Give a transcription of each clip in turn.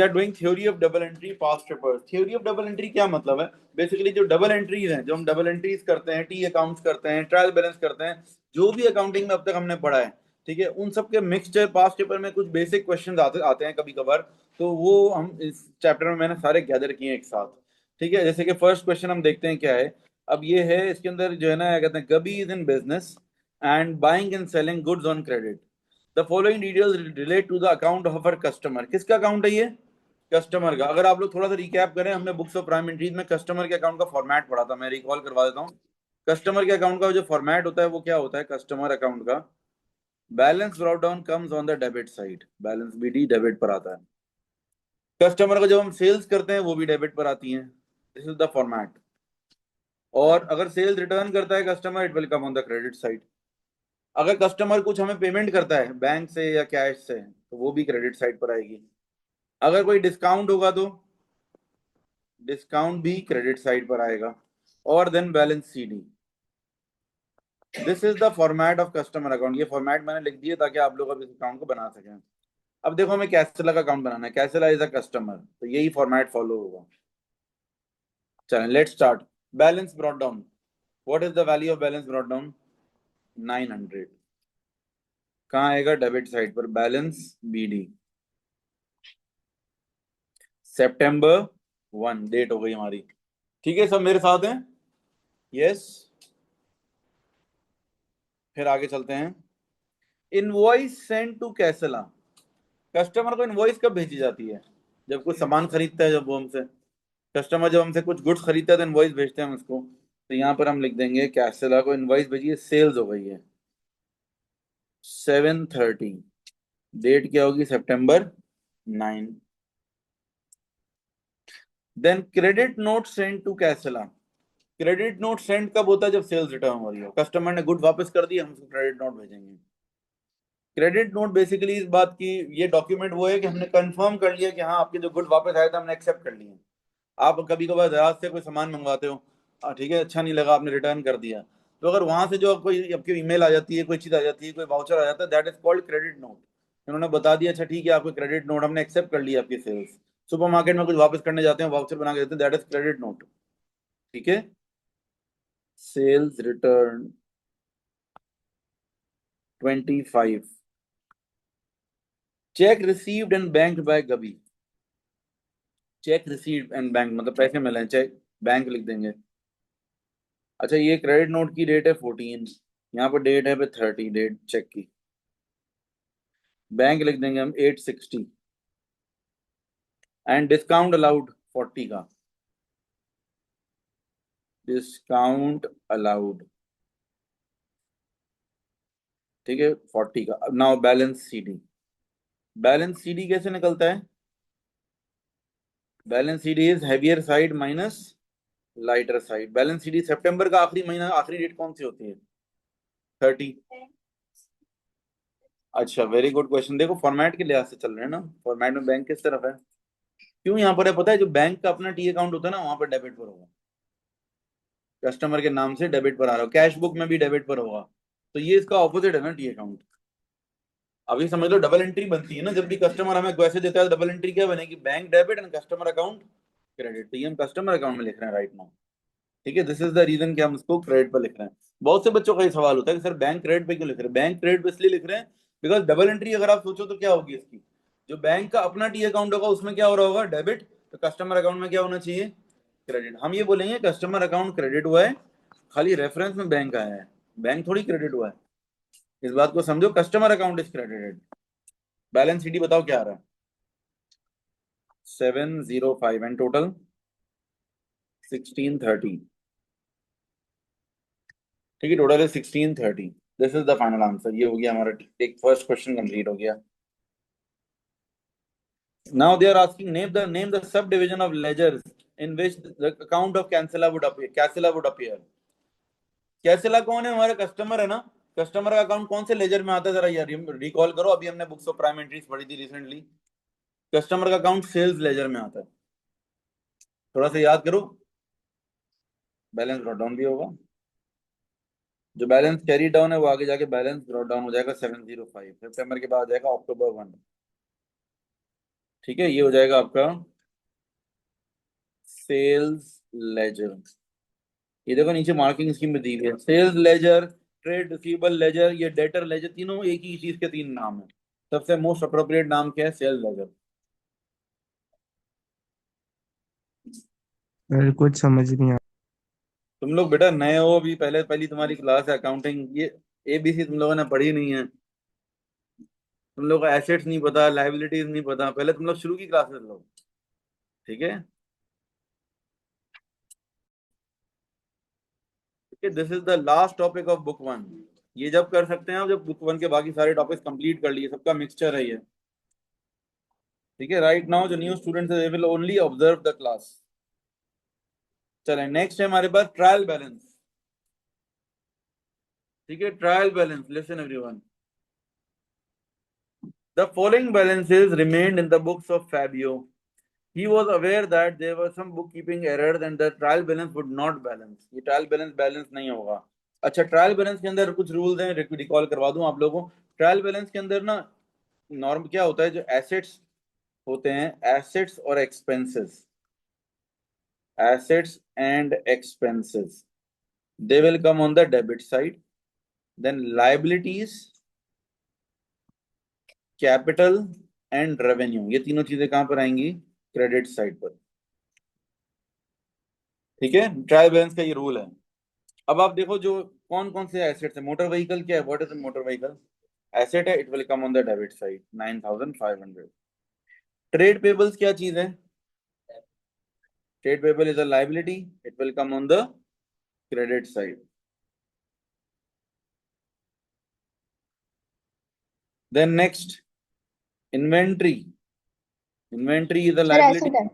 Are doing theory of double entry past papers. Theory of double entry क्या मतलब है? Basically जो double entries हैं, जो हम डबल एंट्रीज करते हैं, टी अकाउंट्स करते हैं, ट्रायल बैलेंस करते हैं, जो भी अकाउंटिंग में अब तक हमने पढ़ा है, ठीक है, उन सब के मिक्सचर पास्ट पेपर में कुछ बेसिक क्वेश्चंस आते हैं कभी कभार। तो वो हम इस चैप्टर में मैंने सारे गैदर किए हैं एक साथ। ठीक है, जैसे कि फर्स्ट क्वेश्चन हम देखते हैं क्या है। अब ये है, इसके अंदर जो है ना, क्या कहते हैं, Gabi is in business and buying and selling goods on credit. The following details relate to the account of our customer. किसका अकाउंट है ये? कस्टमर का। अगर आप लोग थोड़ा सा रिकैप करें, हमने बुक्स ऑफ प्राइम एंट्रीज में कस्टमर के अकाउंट का फॉर्मेट पढ़ा था, मैं रिकॉल करवा देता हूँ। कस्टमर के अकाउंट का जो फॉर्मेट होता है वो क्या होता है? कस्टमर अकाउंट का balance brought down comes on the debit side, balance BD debit पर आता है। कस्टमर का जब हम सेल्स करते हैं वो भी डेबिट पर आती है। This is the format. और अगर सेल्स रिटर्न करता है customer, it will come on the credit side. अगर कस्टमर कुछ हमें पेमेंट करता है बैंक से या कैश से, तो वो भी क्रेडिट साइड पर आएगी। अगर कोई डिस्काउंट होगा तो डिस्काउंट भी क्रेडिट साइड पर आएगा। और then balance CD. This is the format of customer account. ये फॉर्मेट मैंने लिख दिया ताकि आप लोग अब इस अकाउंट को बना सकें। अब देखो, हमें कैसेला का अकाउंट बनाना है। कैसेला इज अ कस्टमर, तो यही फॉर्मेट फॉलो होगा। चलें, let's start. Balance brought down. What is the value of balance brought down? 900। कहाँ आएगा? डेबिट साइड पर, बैलेंस बीडी। सितंबर 1 डेट हो गई हमारी। ठीक है, सब मेरे साथ हैं? यस। फिर आगे चलते हैं। Invoice send to Casella. Customer को इनवॉइस कब भेजी जाती है? जब कोई सामान खरीदता है, जब वो हमसे, कस्टमर जब हमसे कुछ गुड्स खरीदता है तो इनवॉइस भेजते हैं हम उसको। तो यहाँ पर हम लिख देंगे कैसेला को इनवॉइस भेजिए, सेल्स हो गई है 7:30। डेट क्या होगी? September 9। Then credit note send to Casella. Credit note send कब होता है? जब सेल्स रिटर्न हो रही हो, कस्टमर ने गुड वापस कर दिया, हम उसको क्रेडिट नोट भेजेंगे। क्रेडिट नोट बेसिकली इस बात की, ये डॉक्यूमेंट वो है कि हमने कंफर्म कर लिया कि हाँ, आपके जो गुड वापस आए थे हमने एक्सेप्ट कर लिए। आप कभी कभार दराज से कोई सामान मंगवाते हो, ठीक है, अच्छा नहीं लगा, आपने रिटर्न कर दिया। तो अगर वहां से जो कोई आपकी ईमेल आ जाती है, कोई चीज आ जाती है, कोई वाउचर आ जाता है, that is called credit note. उन्होंने बता दिया, अच्छा ठीक है, आपको क्रेडिट नोट हमने एक्सेप्ट कर लिया आपकी सेल्स। सुपरमार्केट में कुछ वापस करने जाते हैं, वाउचर बना के देते हैं, दैट इज क्रेडिट नोट। ठीक है। Sales return 25। Cheque received and banked by Gabi. Cheque received and bank मतलब पैसे मिले, चेक बैंक लिख देंगे। अच्छा, ये क्रेडिट नोट की डेट है 14, यहाँ पर डेट है पे 30, डेट चेक की। बैंक लिख देंगे हम 860। एंड डिस्काउंट अलाउड 40 का। डिस्काउंट अलाउड, ठीक है, 40 का। अब now balance CD. Balance CD कैसे निकलता है? Balance CD is heavier side minus lighter side. Balance CD सितंबर का आखिरी महीना, आखिरी डेट कौन सी होती है? 30। अच्छा, वेरी गुड क्वेश्चन। देखो, फॉर्मेट के लिहाज से चल रहे हैं ना, फॉर्मेट में बैंक किस तरफ है? क्यों यहाँ पर है पता है? जो बैंक का अपना टी अकाउंट होता है ना, वहां पर डेबिट पर होगा, कस्टमर के नाम से डेबिट पर आ रहा हो, कैश बुक में भी डेबिट पर होगा। तो ये इसका ऑपोजिट है ना, टी अकाउंट। अभी समझ लो, डबल एंट्री बनती है ना, जब भी कस्टमर हमें पैसे देता है, डबल एंट्री क्या बनेगी? Bank debit and customer account credit. तो ये हम कस्टमर अकाउंट में लिख रहे हैं राइट नाउ। ठीक है, दिस इज द रीजन कि हम इसको क्रेडिट पर लिख रहे हैं। बहुत से बच्चों का ये सवाल होता है कि सर बैंक क्रेडिट पे क्यों लिख रहे हैं? बैंक क्रेडिट पे इसलिए लिख रहे हैं बिकॉज डबल एंट्री अगर आप सोचो तो क्या होगी इसकी, जो बैंक का अपना टी अकाउंट होगा उसमें क्या हो रहा होगा? डेबिट। तो कस्टमर अकाउंट में क्या होना चाहिए? क्रेडिट। हम ये बोलेंगे कस्टमर अकाउंट क्रेडिट हुआ है, खाली रेफरेंस में बैंक आया है, बैंक थोड़ी क्रेडिट हुआ है। इस बात को समझो, customer account is credited. Balance sheet बताओ क्या आ रहा है? 705 एंड टोटल 1630। ठीक है, टोटल है 1630। This is the final answer. ये हो गया हमारा, एक फर्स्ट क्वेश्चन कंप्लीट हो गया। Now they are asking name the sub division of ledgers in which the account of Casella would appear. Casella would appear. Casella कौन है? हमारा कस्टमर है ना। कस्टमर का अकाउंट कौन से लेजर में आता है? जरा यार रिकॉल करो, अभी हमने बुक्स ऑफ प्राइम एंट्रीज पढ़ी थी रिसेंटली। कस्टमर का अकाउंट सेल्स लेजर में आता है, थोड़ा सा याद करो। बैलेंस ब्रॉट डाउन भी होगा। जो बैलेंस कैरी डाउन है वो आगे जाके बैलेंस ब्रॉट डाउन हो जाएगा 705। सितंबर के बाद आ जाएगा October 1। ठीक है, ये हो जाएगा आपका सेल्स लेजर। ये देखो नीचे मार्किंग स्कीम में दी हुई है, sales ledger, trade receivable ledger, ये डेटर लेजर, तीनों एक ही चीज के तीन नाम है। सबसे मोस्ट अप्रोप्रिएट नाम क्या है? Sales laser. सर कुछ समझ नहीं आ। तुम लोग बेटा नए हो अभी, पहले पहली तुम्हारी क्लास है अकाउंटिंग, ये एबीसी तुम लोगों ने पढ़ी नहीं है। तुम लोग को एसेट्स नहीं पता, लाइबिलिटीज नहीं पता, पहले तुम लोग शुरू की क्लासेस लो। ठीक है, this is the last topic of book one. ये जब कर सकते हैं आप जब बुक वन के बाकी सारे टॉपिक्स कंप्लीट कर लिए, सबका मिक्सचर है ये। ठीक है, राइट नाउ जो new students they will only observe the class. चलें, नेक्स्ट है हमारे पास ट्रायल बैलेंस। ठीक है, trial balance, listen everyone. The following balances remained in the books of Fabio. He was aware that there were some bookkeeping errors and the trial balance would not balance. ये trial balance balance नहीं होगा। अच्छा, trial balance के अंदर कुछ rules हैं, recall करवा दूं आप लोगों को। ट्रायल बैलेंस के अंदर ना नॉर्म क्या होता है, जो एसेट्स होते हैं, एसेट्स और expenses, assets and expenses, they will come on the debit side. Then liabilities, capital and revenue, ये तीनों चीजें कहां पर आएंगी? क्रेडिट साइड पर। ठीक है, ट्रायल बैलेंस का ये रूल है। अब आप देखो जो कौन कौन से एसेट्स है। मोटर व्हीकल क्या है? What is motor vehicle? Asset है, it will come on the debit side 9500। Trade payables क्या चीज है? Trade payable is a liability, it will come on the credit side. Then next, inventory. Inventory is a sir liability, asset है।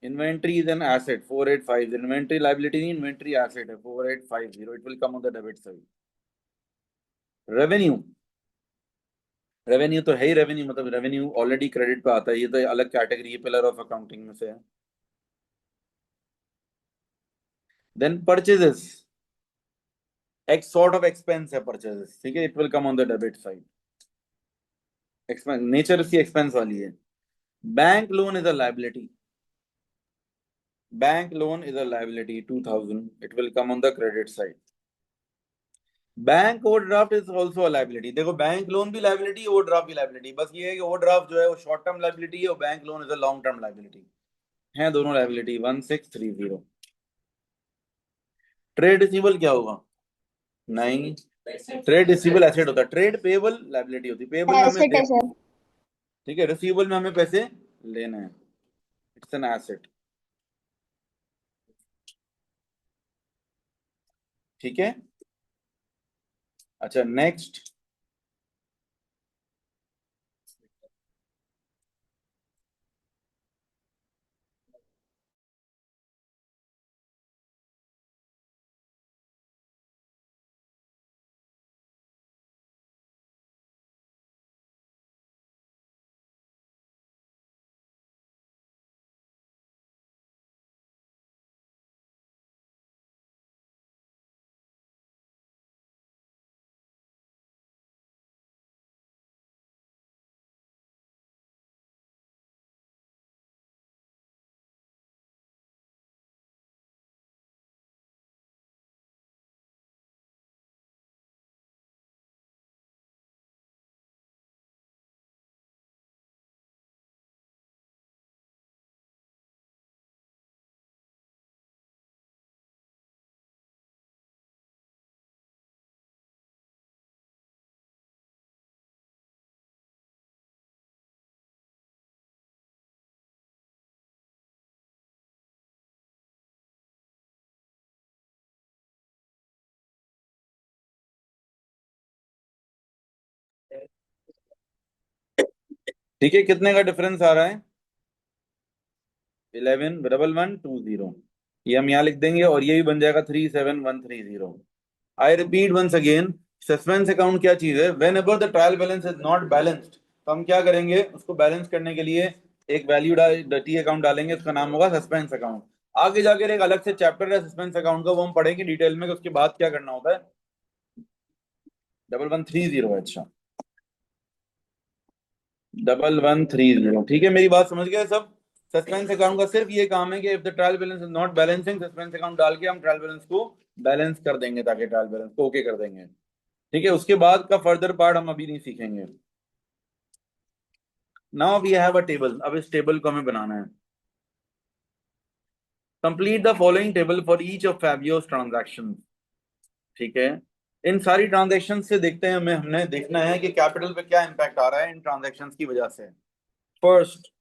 Inventory is an asset 4850। Inventory liability नहीं, inventory asset है 4850, it will come on the debit side. Revenue, revenue तो है ही revenue, मतलब revenue already credit पे आता है, ये तो अलग कैटेगरी है, पिलर ऑफ अकाउंटिंग में से है। देन परचेजेस, एक सॉर्ट ऑफ एक्सपेंस है परचेजेस, ठीक है, it will come on the debit side. Expense nature इसकी एक्सपेंस वाली है। Bank loan is a liability, bank loan is a liability 2000, it will come on the credit side. Bank overdraft is also a liability. देखो bank loan भी liability, overdraft भी liability, बस ये है कि ओवरड्राफ्ट जो है वो शॉर्ट टर्म लाइबिलिटी है और bank loan is a long term liability है, दोनों लाइबिलिटी 1630। ट्रेड रिसीवेबल क्या होगा? नहीं, ट्रेड रिसीवेबल एसेट होता है, ट्रेड पेबल लाइबिलिटी होती है। पेबल में हमें एसिड दे, है सर। ठीक है, रिसीवेबल में हमें पैसे लेने हैं, इट्स एन एसेट। ठीक है, अच्छा नेक्स्ट, ठीक है, कितने का डिफरेंस आ रहा है? 11,1,1,2,0। ये हम यहाँ लिख देंगे और ये भी बन जाएगा 37,130। I repeat once again, suspense account क्या चीज है? Whenever the trial balance is not balanced, तो हम क्या करेंगे, उसको बैलेंस करने के लिए एक वैल्यू टी अकाउंट डालेंगे, उसका नाम होगा सस्पेंस अकाउंट। आगे जाकर एक अलग से चैप्टर है सस्पेंस अकाउंट का, वो हम पढ़ेंगे डिटेल में कि उसके बाद क्या करना होता है। 11,130, अच्छा। 1130। ठीक है, मेरी बात समझ गए सब। सस्पेंस अकाउंट का सिर्फ ये काम है कि if the trial balance is not balancing, suspense account डाल के हम ट्रायल बैलेंस को बैलेंस कर देंगे, ताकि ट्रायल बैलेंस को ओके कर देंगे। ठीक है, उसके बाद का फर्दर पार्ट हम अभी नहीं सीखेंगे। Now we have a table. अब इस टेबल को हमें बनाना है। Complete the following table for each of Fabio's transaction. ठीक है, इन सारी ट्रांजैक्शन से देखते हैं, हमें हमने देखना है कि कैपिटल पे क्या इंपैक्ट आ रहा है इन ट्रांजैक्शन की वजह से। फर्स्ट,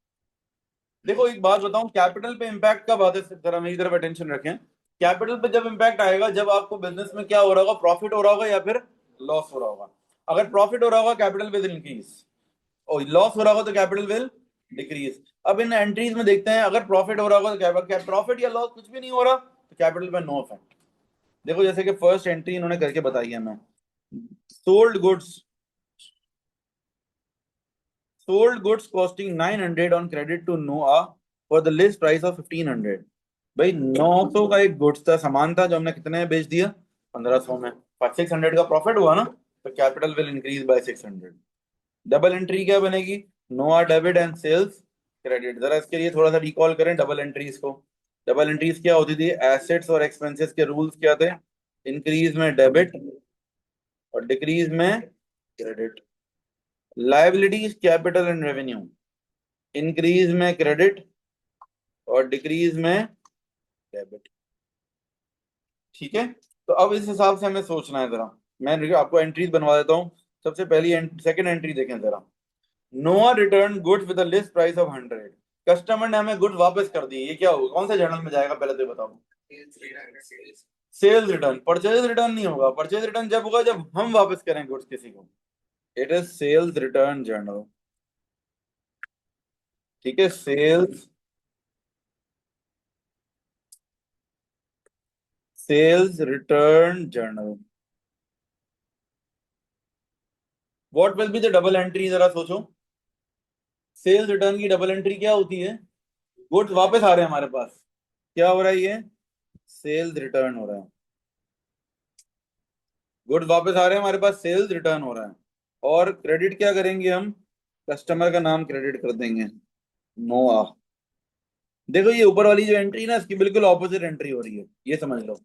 देखो एक बात बताऊं, कैपिटल पे इंपैक्ट कब आता है, जरा मेरी तरफ अटेंशन रखें। कैपिटल पे जब इंपैक्ट आएगा, जब आपको बिजनेस में क्या हो रहा होगा, प्रॉफिट हो रहा होगा या फिर लॉस हो रहा होगा। अगर प्रॉफिट हो रहा होगा, कैपिटल विल इंक्रीज, और लॉस हो रहा होगा तो कैपिटल विल डिक्रीज। अब इन एंट्रीज में देखते हैं, अगर प्रॉफिट हो रहा होगा तो क्या प्रॉफिट या लॉस कुछ भी नहीं हो रहा तो कैपिटल पे नो इफेक्ट। देखो जैसे कि फर्स्ट एंट्री इन्होंने करके बताई है हमें, sold goods, sold goods costing 900 on credit to Noah for the list price of 1500। भाई 900 का एक गुड्स था, सामान था, जो हमने कितने में बेच दिया, 1500 में। 600 का प्रॉफिट हुआ ना, तो capital will increase by 600। Double entry क्या बनेगी, नोआ डेबिट एंड सेल्स क्रेडिट। जरा इसके लिए थोड़ा सा रिकॉल करें डबल एंट्रीज को। डबल एंट्रीज क्या होती थी, एसेट्स और एक्सपेंसेस के रूल्स क्या थे, इंक्रीज में डेबिट और डिक्रीज में credit. Liabilities, capital and revenue, increase में क्रेडिट और डिक्रीज में डेबिट। ठीक है, तो अब इस हिसाब से हमें सोचना है जरा। मैं आपको एंट्रीज बनवा देता हूँ। सबसे पहली सेकंड एंट्री देखें जरा। नोआ return goods with list price of 100। Customer ने हमें गुड्स वापस कर दिए, ये क्या होगा, कौन सा जर्नल में जाएगा, पहले तो बताओ। Sales return. परचेज रिटर्न नहीं होगा, परचेज रिटर्न जब होगा जब हम वापस करें गुड्स किसी को। It is sales return journal. ठीक है, sales return journal. What will be the double entry, जरा सोचो। सेल्स रिटर्न की डबल एंट्री क्या होती है, गुड्स वापस आ रहे हैं हमारे पास, क्या हो रहा है ये, सेल्स रिटर्न हो रहा है। गुड्स वापस आ रहे हैं हमारे पास, सेल्स रिटर्न हो रहा है। और क्रेडिट क्या करेंगे हम, कस्टमर का नाम क्रेडिट कर देंगे, नोआ। देखो ये ऊपर वाली जो एंट्री ना, इसकी बिल्कुल ऑपोजिट एंट्री हो रही है, ये समझ लो।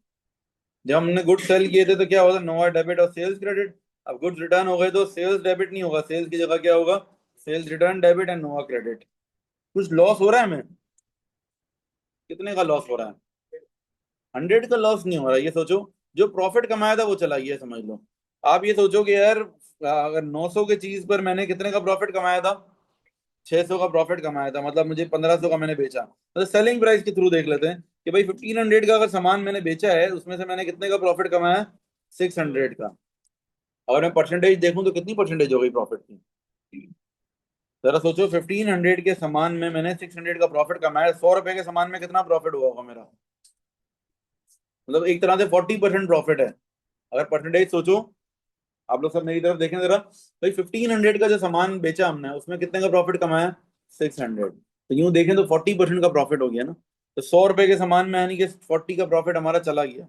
जब हमने गुड्स सेल किए थे तो क्या होता, नोआ डेबिट और सेल्स क्रेडिट। अब गुड्स रिटर्न हो गए तो सेल्स डेबिट नहीं होगा, सेल्स की जगह क्या होगा, सेल्स रिटर्न डेबिट एंड नोआ क्रेडिट। कुछ लॉस हो रहा है हमें, कितने का लॉस हो रहा है, 100 का लॉस नहीं हो रहा। ये सोचो, जो प्रॉफिट कमाया था वो चला गया, समझ लो। आप ये सोचो कि यार, अगर 900 के चीज पर मैंने कितने का प्रॉफिट कमाया था, 600 का प्रॉफिट कमाया था, मतलब मुझे 1500 का मैंने बेचा। मतलब सेलिंग प्राइस के थ्रू देख लेते हैं कि भाई 1500 का अगर सामान मैंने बेचा है, उसमें से मैंने कितने का प्रॉफिट कमाया, 600 का। अगर मैं परसेंटेज देखूं तो कितनी परसेंटेज हो गई प्रॉफिट की, जरा सोचो। 1500 के सामान में मैंने 600 का प्रॉफिट कमाया, 100 रुपए के सामान में कितना प्रॉफिट हुआ होगा मेरा, मतलब एक तरह से 40% प्रॉफिट है। अगर परसेंटेज सोचो, आप लोग सब मेरी तरफ देखें जरा। भाई 1500 का जो सामान बेचा हमने, उसमें कितने का प्रॉफिट कमाया, 600। तो यूं देखें तो 40% का प्रॉफिट हो गया ना। तो 100 रुपए के सामान में यानी कि 40 का प्रॉफिट हमारा चला गया,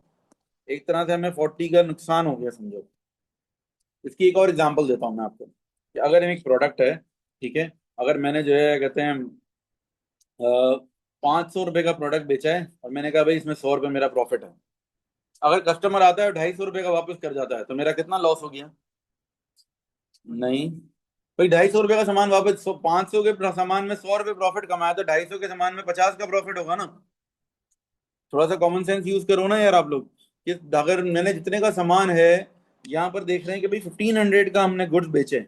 एक तरह से हमें 40 का नुकसान हो गया, समझो। इसकी एक और एग्जांपल देता हूँ मैं आपको, कि अगर एक प्रोडक्ट है, ठीक है, अगर मैंने जो है कहते हैं 500 रुपये का प्रोडक्ट बेचा है, और मैंने कहा भाई इसमें 100 रुपये मेरा प्रॉफिट है। अगर कस्टमर आता है 250 रुपये का वापस कर जाता है, तो मेरा कितना लॉस हो गया, नहीं। भाई 250 रुपये का सामान वापस, 500 के सामान में 100 रुपये प्रॉफिट कमाया, तो 250 के सामान में 50 का प्रॉफिट होगा ना। थोड़ा सा कॉमन सेंस यूज करो ना यार आप लोग, कि अगर मैंने जितने का सामान है, यहाँ पर देख रहे हैं कि भाई 1500 का हमने गुड्स बेचे,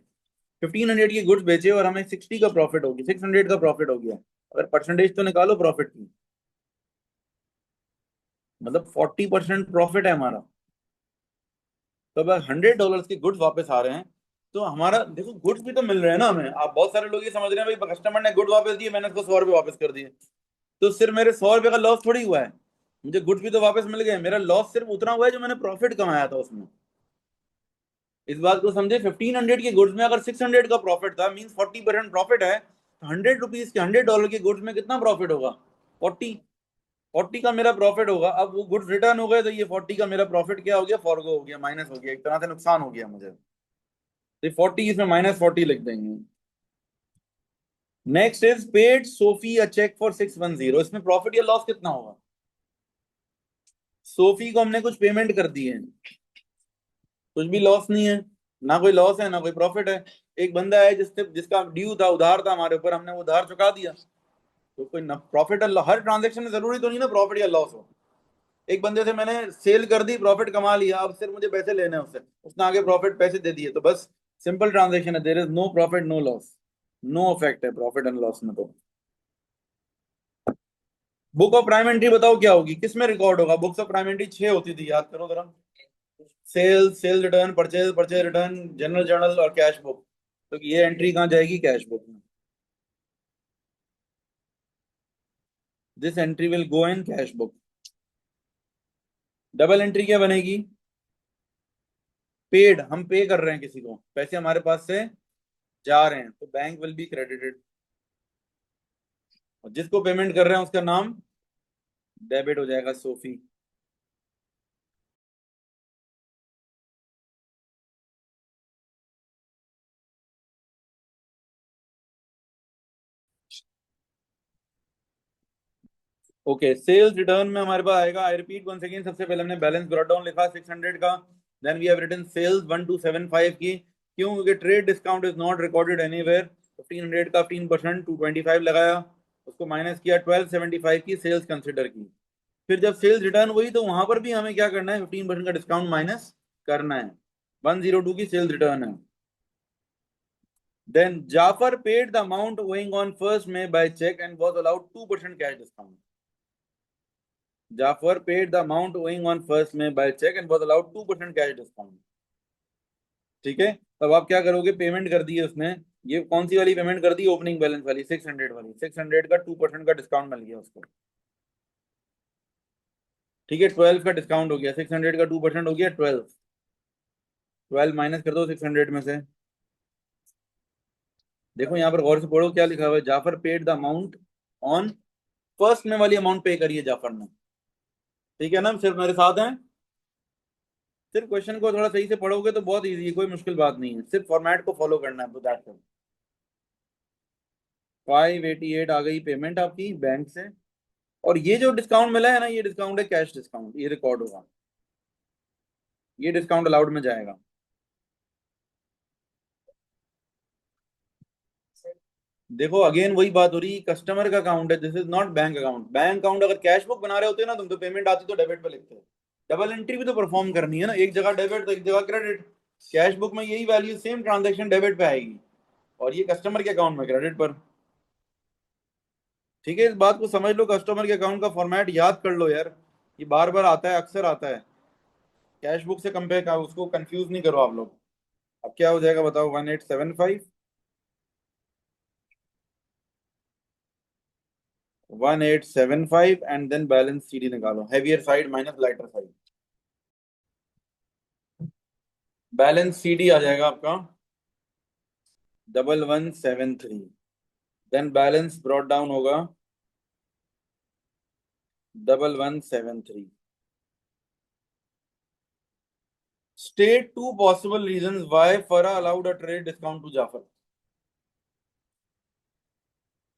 1500 के गुड्स बेचे और हमें 60 का प्रॉफिट हो गया, 600 का प्रॉफिट हो गया। अगर परसेंटेज तो निकालो प्रॉफिट की, मतलब 40% प्रॉफिट है हमारा। तो अगर $100 के गुड्स वापस आ रहे हैं, तो हमारा देखो गुड्स भी तो मिल रहे हैं ना हमें। आप बहुत सारे लोग ये समझ रहे हैं भाई कस्टमर ने गुड वापस दिए, मैंने उसको 100 रुपये वापस कर दिए, तो सिर्फ मेरे 100 रुपये का लॉस थोड़ी हुआ है, मुझे गुड्स भी तो वापस मिल गए। मेरा लॉस सिर्फ उतना हुआ है जो मैंने प्रॉफिट कमाया था उसमें। इस बात को समझे, 1500 के गुड्स में अगर 600 का प्रॉफिट था, मीन 40% प्रॉफिट है, तो 100 रुपीज के, $100 के गुड्स में कितना प्रॉफिट होगा, 40 का मेरा प्रॉफिट होगा। अब वो गुड्स रिटर्न हो गए, तो ये 40 का मेरा प्रॉफिट क्या हो गया, फॉरगो हो गया, माइनस हो गया, एक तरह से नुकसान हो गया मुझे। तो 40 इसमें -40 लिख देंगे। Next is paid Sophie a cheque for 610। इसमें प्रॉफिट या लॉस कितना होगा? सोफी को हमने कुछ पेमेंट कर दी है, कुछ भी लॉस नहीं है, ना कोई लॉस है ना कोई प्रॉफिट है। एक बंदा है जिसका ड्यू था, उधार था हमारे ऊपर, हमने वो उधार चुका दिया, तो कोई ना प्रॉफिट और हर ट्रांजेक्शन में जरूरी तो नहीं ना प्रॉफिट या लॉस हो। एक बंदे से मैंने सेल कर दी, प्रॉफिट कमा लिया, अब सिर्फ मुझे पैसे लेने हैं उससे, उसने आगे प्रॉफिट पैसे दे दिए, तो बस सिंपल ट्रांजेक्शन है, there is no profit no loss, no effect है प्रॉफिट एंड लॉस में। तो बुक ऑफ प्राइम एंट्री बताओ क्या होगी, किस में रिकॉर्ड होगा? बुक्स ऑफ प्राइम एंट्री 6 होती थी, याद करो जरा। Sale, sale return, purchase, purchase return, general journal और कैश बुक। तो ये एंट्री कहाँ जाएगी? कैश बुक में। This entry will go in cash book. Double entry क्या बनेगी? पेड, हम पे कर रहे हैं किसी को, पैसे हमारे पास से जा रहे हैं, तो बैंक विल बी क्रेडिटेड, और जिसको पेमेंट कर रहे हैं उसका नाम डेबिट हो जाएगा, सोफी। ओके, सेल्स रिटर्न में हमारे पास आएगा, आई रिपीट वन सेकेंड, सबसे पहले हमने बैलेंस ब्रॉट डाउन लिखा 600 का, then we have written sales 1275 की। क्यों? क्योंकि trade discount is not recorded anywhere. 1500 का 15% 225 लगाया, उसको माइनस किया, 1275 की सेल्स कंसिडर की। फिर जब सेल्स रिटर्न हुई तो वहां पर भी हमें क्या करना है? 15% का डिस्काउंट माइनस करना है। 102 की सेल्स रिटर्न है। Then Jafar paid the amount owing on first May by cheque and was allowed 2% cash discount. Jafar paid the amount owing on first May by cheque and was allowed 2% cash discount. ठीक है, तब आप क्या करोगे? Payment कर दी है उसने, ये कौन सी वाली पेमेंट कर दी? ओपनिंग बैलेंस वाली, 600 वाली। 600 का 2% का डिस्काउंट मिल गया उसको। ठीक है, 12 का डिस्काउंट हो गया, 600 का 2% हो गया 12। 12 माइनस कर दो 600 में से। देखो यहाँ पर गौर से पढ़ो क्या लिखा हुआ है, Jafar paid the amount on first में वाली अमाउंट पे करी है जाफर ने। ठीक है ना, सिर्फ मेरे साथ हैं। सिर्फ क्वेश्चन को थोड़ा सही से पढ़ोगे तो बहुत इजी है, कोई मुश्किल बात नहीं है, सिर्फ फॉर्मेट को फॉलो करना है, दैट्स इट। 588 आ गई पेमेंट आपकी बैंक से। और ये जो डिस्काउंट मिला है ना, ये डिस्काउंट है कैश डिस्काउंट, ये रिकॉर्ड होगा, ये डिस्काउंट अलाउड में जाएगा। देखो अगेन वही बात हो रही, कस्टमर का अकाउंट है, this is not bank account. Bank account अगर कैश बुक बना रहे होते ना तुम, तो पेमेंट आती तो डेबिट पे लिखते। डबल एंट्री भी तो परफॉर्म करनी है ना, एक जगह डेबिट तो एक जगह क्रेडिट। कैश बुक में यही वैल्यू, सेम ट्रांजेक्शन डेबिट पे आएगी, और ये कस्टमर के अकाउंट में क्रेडिट पर। ठीक है, इस बात को समझ लो, कस्टमर के अकाउंट का फॉर्मेट याद कर लो यार, ये बार बार आता है, अक्सर आता है। कैश बुक से कंपेयर का उसको कंफ्यूज नहीं करो आप लोग। अब क्या हो जाएगा बताओ? 1875, 1875 एंड देन बैलेंस सीडी निकालो, heavier side minus lighter side. Balance CD आ जाएगा आपका 1173। देन बैलेंस ब्रॉट डाउन होगा 1173। State two possible reason why फरा allowed a trade discount to Jafar.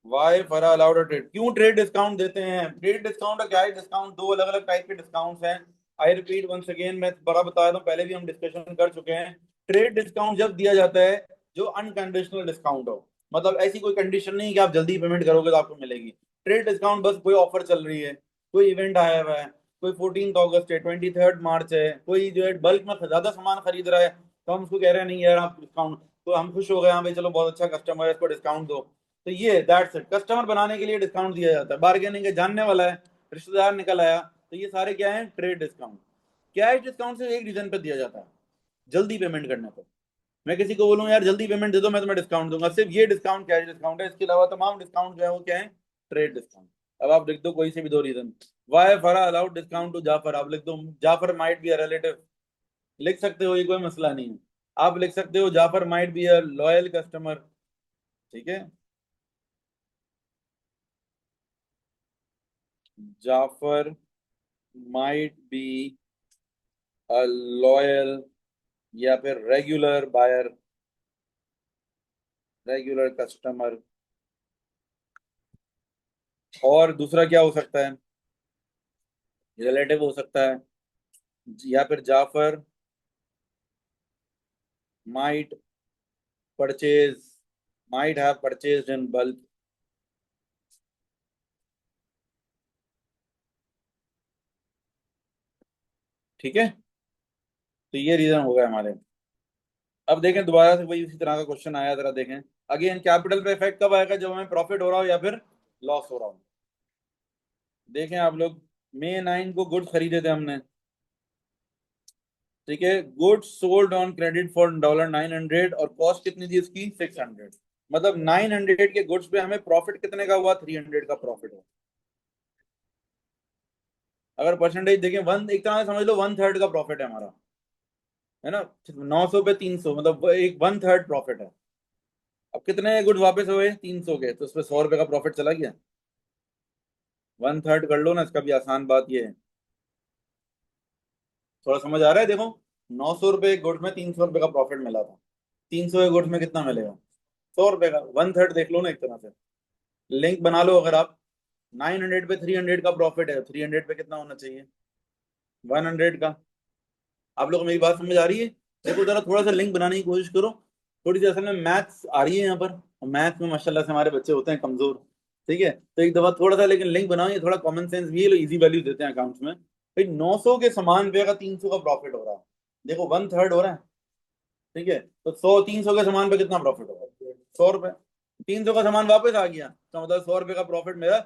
Why फरा अलाउड अ ट्रेड, क्यों ट्रेड डिस्काउंट देते हैं? ट्रेड डिस्काउंट और कैश डिस्काउंट दो अलग अलग टाइप के डिस्काउंट्स हैं। आई रिपीट वंस अगेन, मैं बड़ा बता रहा हूँ, पहले भी हम डिस्कशन कर चुके हैं। ट्रेड डिस्काउंट जब दिया जाता है जो अनकंडीशनल डिस्काउंट हो, मतलब ऐसी कोई कंडीशन नहीं कि आप जल्दी पेमेंट करोगे तो आपको मिलेगी। ट्रेड डिस्काउंट बस कोई ऑफर चल रही है, कोई इवेंट आया हुआ है, कोई 14 अगस्त है, 23 मार्च है, कोई जो है बल्क में ज्यादा सामान खरीद रहा है, तो हम उसको कह रहे हैं नहीं यार आप डिस्काउंट, तो हम खुश हो गए, हाँ भाई चलो बहुत अच्छा कस्टमर है, इसको डिस्काउंट दो। तो ये दैट्स इट, कस्टमर बनाने के लिए डिस्काउंट दिया जाता है, बार्गेनिंग के जानने वाला है, रिश्तेदार निकल आया, तो ये सारे क्या है? Trade discount. कैश डिस्काउंट सिर्फ एक रीजन पे दिया जाता है, जल्दी पेमेंट करने पर। मैं किसी को बोलूँ यार जल्दी पेमेंट दे दो, मैं तुम्हें डिस्काउंट दूंगा, सिर्फ ये डिस्काउंट कैश डिस्काउंट है, इसके अलावा तमाम डिस्काउंट जो है वो क्या है? Trade discount. अब आप लिख दो कोई से भी दो रीजन, वाई फरा अलाउड डिस्काउंट टू जाफर, आप लिख दो Jafar might be a relative, लिख सकते हो, ये कोई मसला नहीं है। आप लिख सकते हो Jafar might be a loyal customer. ठीक है, Jafar might be a loyal या फिर रेगुलर बायर, रेगुलर कस्टमर। और दूसरा क्या हो सकता है, रिलेटिव हो सकता है, या फिर Jafar might purchase, might have purchased in bulk. ठीक है, तो ये रीजन हो गए हमारे। अब देखें दोबारा से वही उसी तरह का क्वेश्चन आया, जरा देखें। अगेन कैपिटल पे इफेक्ट कब आएगा, जब हमें प्रॉफिट हो रहा हो या फिर लॉस हो रहा हो। देखें आप लोग, May 9 को गुड्स खरीदे थे हमने, ठीक है, goods sold on credit for $900 और कॉस्ट कितनी थी इसकी 600। मतलब 900 के गुड्स पे हमें प्रॉफिट कितने का हुआ, 300 का प्रॉफिट हुआ। अगर परसेंटेज देखें, वन एक तरह से समझ लो 1/3 का प्रॉफिट है हमारा, है ना। 900 पे 300 मतलब एक 1/3 प्रॉफिट है। अब कितने गुड्स वापस हुए, 300 के, तो उस पर 100 रुपए का प्रॉफिट चला गया। 1/3 कर लो ना, इसका भी आसान बात ये है। थोड़ा समझ आ रहा है, देखो 900 रुपये एक गुड्स में 300 रुपये का प्रॉफिट मिला था, 300 एक गुड्स में कितना मिलेगा, 100 रुपये का 1/3 देख लो ना एक तरह से। लिंक बना लो, अगर आप 900 पे 300 का प्रॉफिट है, 300 पे कितना होना चाहिए, 100 का। आप लोग को मेरी बात समझ आ रही है। देखो जरा थोड़ा सा लिंक बनाने की कोशिश करो। थोड़ी सी असल में मैथ्स आ रही है यहाँ पर, मैथ्स में माशाल्लाह से हमारे बच्चे होते हैं कमजोर। ठीक है, तो एक दफा थोड़ा सा लेकिन लिंक बनाओ, ये थोड़ा कॉमन सेंस भी है, लोग इजी वैल्यू देते हैं अकाउंट्स में। भाई 900 के समान पे अगर 300 का प्रॉफिट हो रहा है, देखो 1/3 हो रहा है, ठीक है, तो 300 के समान पे कितना प्रॉफिट होगा, 100 रुपए। 300 का सामान वापस आ गया तो मतलब 100 रुपए का प्रॉफिट मेरा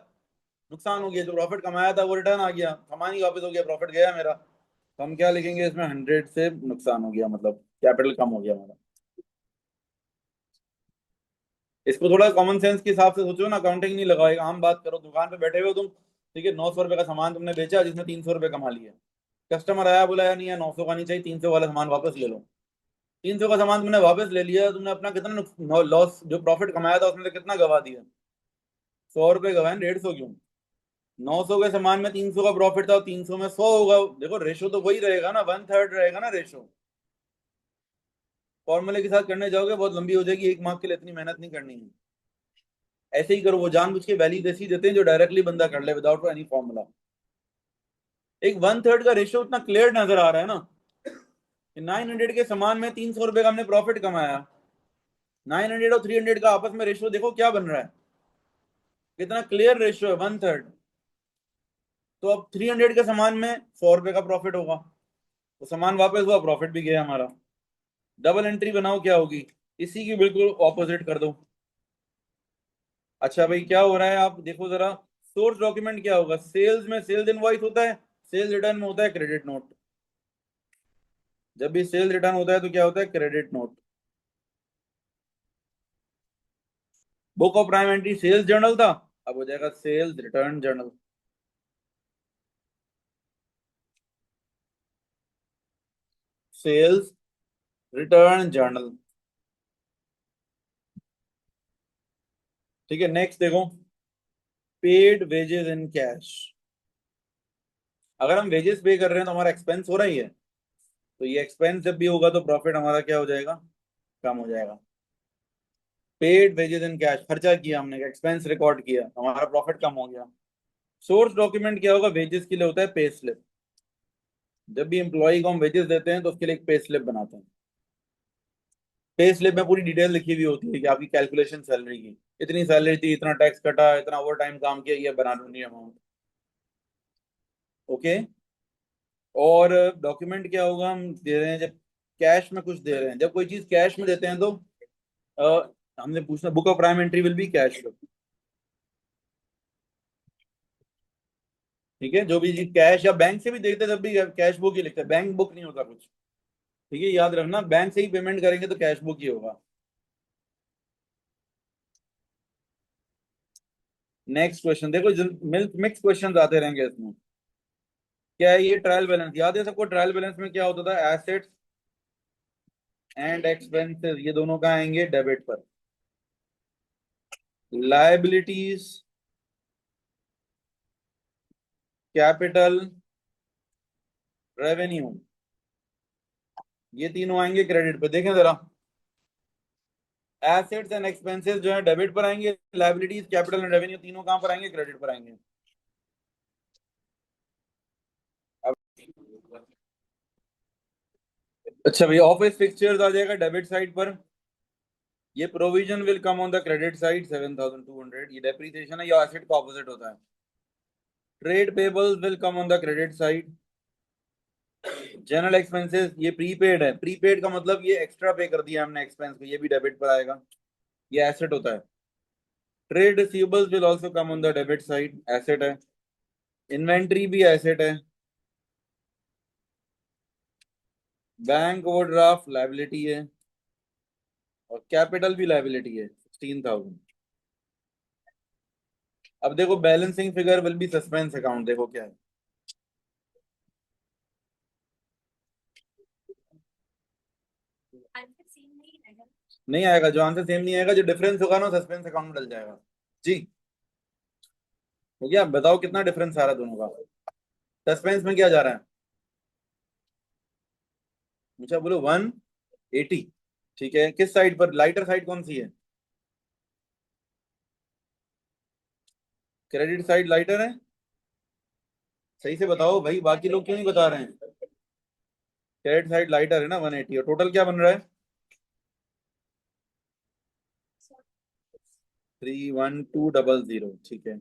नुकसान हो गया, जो प्रॉफिट कमाया था वो रिटर्न आ गया, सामान ही वापस हो गया, प्रॉफिट गया मेरा। तो हम क्या लिखेंगे इसमें, 100 से नुकसान हो गया, मतलब कैपिटल कम हो गया हमारा। इसको थोड़ा कॉमन सेंस के हिसाब से सोचो ना, अकाउंटिंग नहीं लगाओ, एक आम बात करो, दुकान पे बैठे हुए हो तुम, ठीक है, 900 रुपए का सामान तुमने बेचा जिसने 300 रुपए कमा लिया। कस्टमर आया, बोला यार नहीं है 900 का नहीं चाहिए, 300 वाला सामान वापस ले लो। 300 का सामान तुमने वापस ले लिया, तुमने अपना कितना लॉस, जो प्रॉफिट कमाया था उसमें से कितना गवा दिया, 100 रुपए गवाए, 150 क्यों। 900 के सामान में 300 का प्रॉफिट था और 300 में 100 होगा, देखो रेशो तो वही रहेगा ना, 1/3 रहेगा ना रेशो। फॉर्मूले के साथ करने जाओगे बहुत लंबी हो जाएगी, एक मार्क के लिए इतनी मेहनत नहीं करनी है। ऐसे ही करो, वो जानबूझ के वैल्यू ऐसी देते हैं जो डायरेक्टली बंदा कर ले विदाउट एनी फॉर्मूला। एक 1/3 का रेशियो इतना क्लियर नजर आ रहा है ना, कि 900 के सामान में 300 रुपए का हमने प्रॉफिट कमाया, 900 और 300 का आपस में रेशियो देखो क्या बन रहा है, कितना क्लियर रेशियो है, 1/3। तो अब 300 के सामान में 100 रुपए का प्रॉफिट होगा, तो सामान वापस हुआ, प्रॉफिट भी गया हमारा। डबल एंट्री बनाओ क्या होगी, इसी की बिल्कुल ऑपोजिट कर दो। अच्छा भाई क्या हो रहा है, आप देखो जरा, सोर्स डॉक्यूमेंट क्या होगा, सेल्स में सेल्स इनवॉइस होता है, सेल्स रिटर्न में होता है क्रेडिट नोट। जब भी सेल्स रिटर्न होता है तो क्या होता है, credit note. Book of prime entry sales journal था, अब हो जाएगा sales return journal. Sales return journal. ठीक है, नेक्स्ट देखो, पेड वेजेस इन कैश। अगर हम वेजेस पे कर रहे हैं तो हमारा एक्सपेंस हो रहा ही है, तो ये एक्सपेंस जब भी होगा तो प्रॉफिट हमारा क्या हो जाएगा, कम हो जाएगा। पेड वेजेस इन कैश, खर्चा किया हमने, एक्सपेंस रिकॉर्ड किया, हमारा प्रॉफिट कम हो गया। सोर्स डॉक्यूमेंट क्या होगा, वेजेस के लिए होता है पे स्लिप। जब भी एम्प्लॉय को हम वेजेस देते हैं तो उसके लिए एक पे स्लिप बनाते हैं। पे स्लिप में पूरी डिटेल लिखी हुई होती है कि आपकी कैलकुलेशन सैलरी की, इतनी सैलरी थी, इतना टैक्स कटा, इतना ओवर टाइम काम किया, ये बना दूंगी अमाउंट। ओके। और डॉक्यूमेंट क्या होगा, हम दे रहे हैं जब कैश में कुछ दे रहे हैं, जब कोई चीज कैश में देते हैं तो हमने पूछना, book of prime entry will be cash. ठीक है, जो भी चीज कैश या बैंक से भी देखते हैं तब भी कैश बुक ही लिखते हैं, बैंक बुक नहीं होता कुछ। ठीक है, याद रखना, बैंक से ही पेमेंट करेंगे तो कैश बुक ही होगा। नेक्स्ट क्वेश्चन देखो, मिक्स क्वेश्चन आते रहेंगे इसमें। क्या है ये, ट्रायल बैलेंस याद है सबको, ट्रायल बैलेंस में क्या होता था, एसेट्स एंड एक्सपेंसेस ये दोनों का आएंगे डेबिट पर, लायबिलिटीज, कैपिटल, रेवेन्यू, ये तीनों आएंगे क्रेडिट पे। देखें जरा, एसेट्स एंड एक्सपेंसेस जो है डेबिट पर आएंगे, लायबिलिटीज कैपिटल एंड रेवेन्यू तीनों कहां पर आएंगे, क्रेडिट पर आएंगे। अब अच्छा भाई, ऑफिस फिक्सचर्स आ जाएगा डेबिट साइड पर। ये provision will come on the credit side 7,200, ये डेप्रिसिएशन है, या एसेट का ऑपोजिट होता है। Trade payables will come on the credit side. General expenses ये प्रीपेड है, प्रीपेड का मतलब ये एक्स्ट्रा पे कर दिया हमने एक्सपेंस को, ये भी डेबिट पर आएगा, ये एसेट होता है। Trade receivables will also come on the debit side, asset है। इन्वेंट्री भी एसेट है। बैंक ओवरड्राफ्ट लायबिलिटी है, और कैपिटल भी लायबिलिटी है 16,000। अब देखो balancing figure will be suspense account, देखो क्या है। नहीं आएगा, जो आंसर सेम नहीं आएगा, जो डिफरेंस होगा ना सस्पेंस अकाउंट में डल जाएगा। जी हो गया, बताओ कितना डिफरेंस आ रहा है दोनों का। सस्पेंस में क्या जा रहा है, मुझे बोलो 180। ठीक है, किस साइड पर, लाइटर साइड कौन सी है, क्रेडिट साइड लाइटर है। सही से बताओ भाई, बाकी लोग क्यों नहीं बता रहे हैं। क्रेडिट साइड लाइटर है ना 180, और टोटल क्या बन रहा है 31200। ठीक है,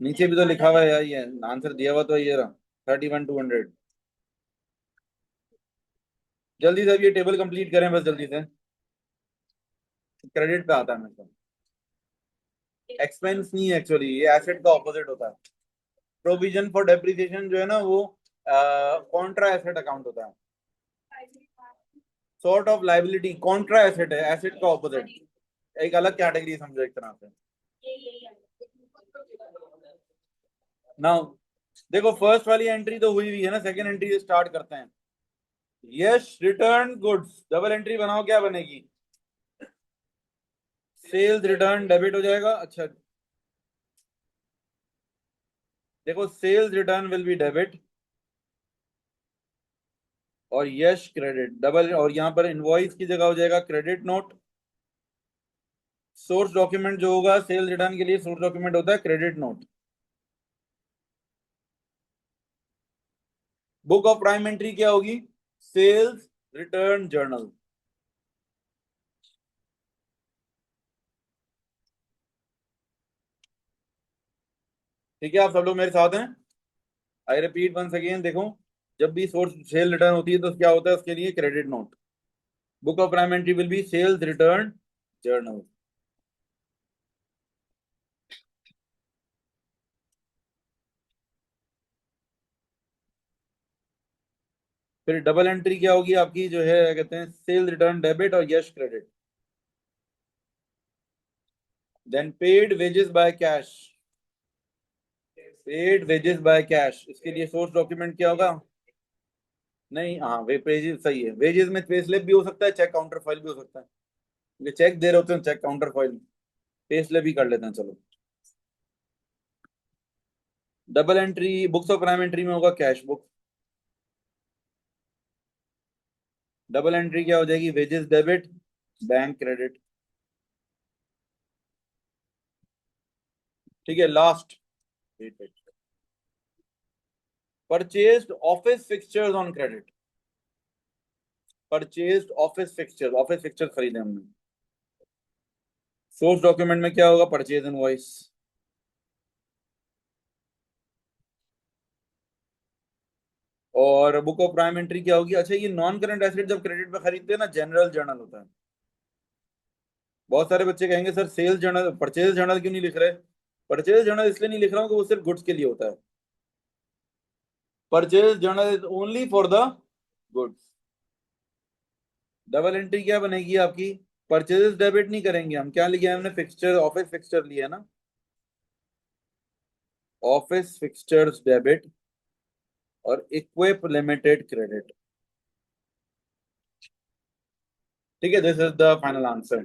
नीचे भी तो लिखा हुआ है यार, ये आंसर दिया हुआ तो ये रहा 31,200। जल्दी से अब ये टेबल कंप्लीट करें बस जल्दी से। क्रेडिट पे आता है मेरे को, एक्सपेंस नहीं है एक्चुअली, ये एसेट का ऑपोजिट होता है। प्रोविजन फॉर डेप्रिसिएशन जो है ना वो कॉन्ट्रा एसेट अकाउंट होता है। Sort of liability Contra asset है, एसेट का ऑपोजिट, एक अलग कैटेगरी समझो एक तरह से। नाउ देखो फर्स्ट वाली एंट्री तो हुई हुई है ना, सेकंड एंट्री से स्टार्ट करते हैं। Yes return goods, double entry बनाओ, क्या बनेगी, सेल्स रिटर्न डेबिट हो जाएगा। अच्छा देखो sales return will be debit, और यश क्रेडिट डबल, और यहाँ पर इनवॉइस की जगह हो जाएगा क्रेडिट नोट। सोर्स डॉक्यूमेंट जो होगा सेल्स रिटर्न के लिए, सोर्स डॉक्यूमेंट होता है credit note. Book of prime entry क्या होगी, सेल्स रिटर्न जर्नल। ठीक है, आप सब लोग मेरे साथ हैं। आई रिपीट वंस अगेन, देखो जब भी सोर्स सेल रिटर्न होती है तो क्या होता है उसके लिए, credit note. Book of prime entry will be sales return journal. फिर डबल एंट्री क्या होगी आपकी, जो है कहते हैं सेल रिटर्न डेबिट और यश credit. Then paid wages by cash, paid wages by cash, इसके लिए सोर्स डॉक्यूमेंट क्या होगा। नहीं हाँ, वे पेजेस सही है, वेजेस में पे स्लिप भी हो सकता है, चेक काउंटर फाइल भी हो सकता है। ये चेक दे रहे होते हैं, cheque counterfoil, pay slip भी कर लेते हैं चलो। Double entry books of prime entry में होगा कैश बुक। डबल एंट्री क्या हो जाएगी, वेजेस डेबिट बैंक क्रेडिट। ठीक है last, purchased office fixtures on credit. Purchased office fixtures, office fixture खरीदे हमने। सोर्स डॉक्यूमेंट में क्या होगा, परचेज इनवॉइस। और बुक ऑफ प्राइम एंट्री क्या होगी, अच्छा ये नॉन करंट एसेट जब क्रेडिट पे खरीदते हैं ना, जनरल जर्नल होता है। बहुत सारे बच्चे कहेंगे sir sales journal, purchase journal क्यों नहीं लिख रहे। परचेज जर्नल इसलिए नहीं लिख रहा हूँ कि वो सिर्फ गुड्स के लिए होता है। Purchase journal is only for the goods. Double entry क्या बनेगी आपकी, परचेज डेबिट नहीं करेंगे हम, क्या लिया हमने, फिक्सचर ऑफिस फिक्सचर लिया ना, ऑफिस फिक्सचर्स डेबिट और इक्विप लिमिटेड क्रेडिट। ठीक है, this is the final answer.